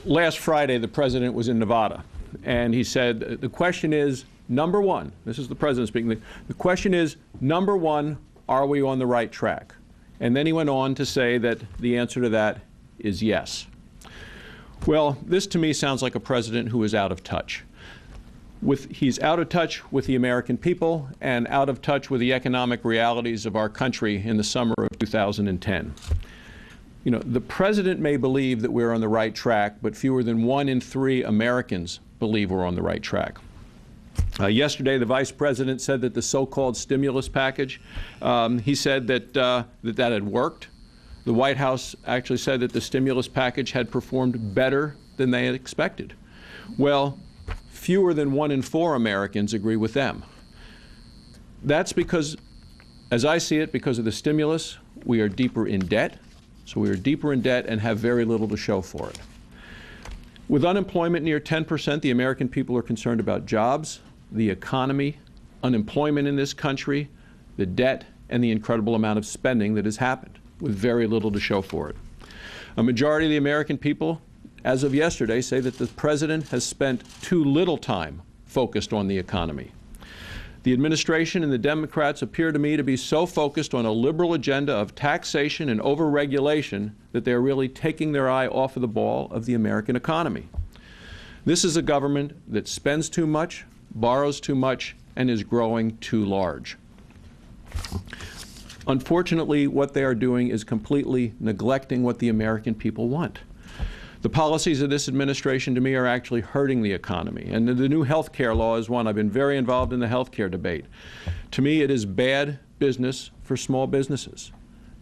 Last Friday, the president was in Nevada, and he said, the question is, number one, this is the president speaking, the question is, number one, are we on the right track? And then he went on to say that the answer to that is yes. Well, this to me sounds like a president who is out of touch. He's out of touch with the American people and out of touch with the economic realities of our country in the summer of 2010. You know, the president may believe that we're on the right track, but fewer than 1 in 3 Americans believe we're on the right track. Yesterday, the vice president said that the so-called stimulus package, he said that that had worked. The White House actually said that the stimulus package had performed better than they had expected. Well, fewer than 1 in 4 Americans agree with them. That's because, as I see it, because of the stimulus, we are deeper in debt. So we are deeper in debt and have very little to show for it. With unemployment near 10%, the American people are concerned about jobs, the economy, unemployment in this country, the debt, and the incredible amount of spending that has happened, with very little to show for it. A majority of the American people, as of yesterday, say that the president has spent too little time focused on the economy. The administration and the Democrats appear to me to be so focused on a liberal agenda of taxation and overregulation that they're really taking their eye off of the ball of the American economy. This is a government that spends too much, borrows too much, and is growing too large. Unfortunately, what they are doing is completely neglecting what the American people want. The policies of this administration, to me, are actually hurting the economy. And the new health care law is one. I've been very involved in the health care debate. To me, it is bad business for small businesses.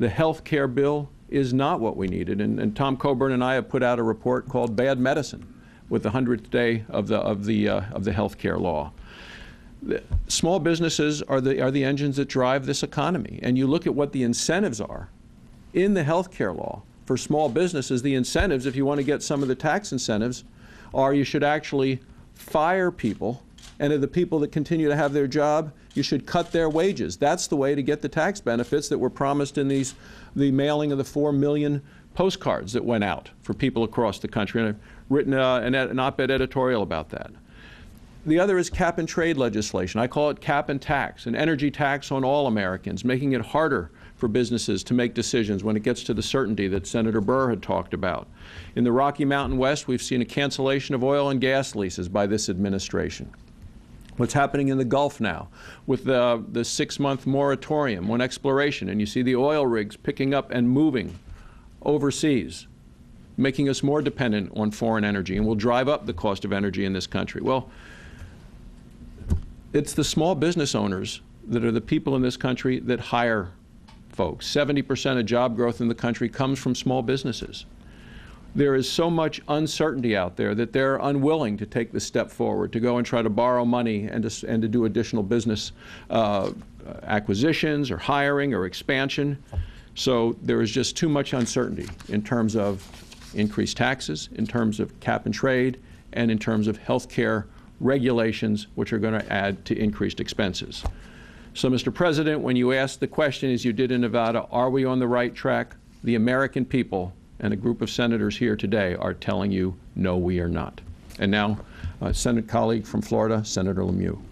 The health care bill is not what we needed. And Tom Coburn and I have put out a report called Bad Medicine with the 100th day of the health care law. Small businesses are the engines that drive this economy. And you look at what the incentives are in the health care law. For small businesses, the incentives, if you want to get some of the tax incentives, are you should actually fire people, and of the people that continue to have their job, you should cut their wages. That's the way to get the tax benefits that were promised in the mailing of the 4 million postcards that went out for people across the country. And I've written an op-ed editorial about that. The other is cap and trade legislation. I call it cap and tax, an energy tax on all Americans, making it harder for businesses to make decisions when it gets to the certainty that Senator Burr had talked about. In the Rocky Mountain West, we've seen a cancellation of oil and gas leases by this administration. What's happening in the Gulf now with the 6-month moratorium on exploration, and you see the oil rigs picking up and moving overseas, making us more dependent on foreign energy, and will drive up the cost of energy in this country. Well, it's the small business owners that are the people in this country that hire folks. 70% of job growth in the country comes from small businesses. There is so much uncertainty out there that they're unwilling to take the step forward to go and try to borrow money and to do additional business acquisitions or hiring or expansion. So there is just too much uncertainty in terms of increased taxes, in terms of cap and trade, and in terms of health care regulations, which are going to add to increased expenses. So, Mr. President, when you ask the question, as you did in Nevada, are we on the right track? The American people and a group of senators here today are telling you, no, we are not. And now, Senate colleague from Florida, Senator Lemieux.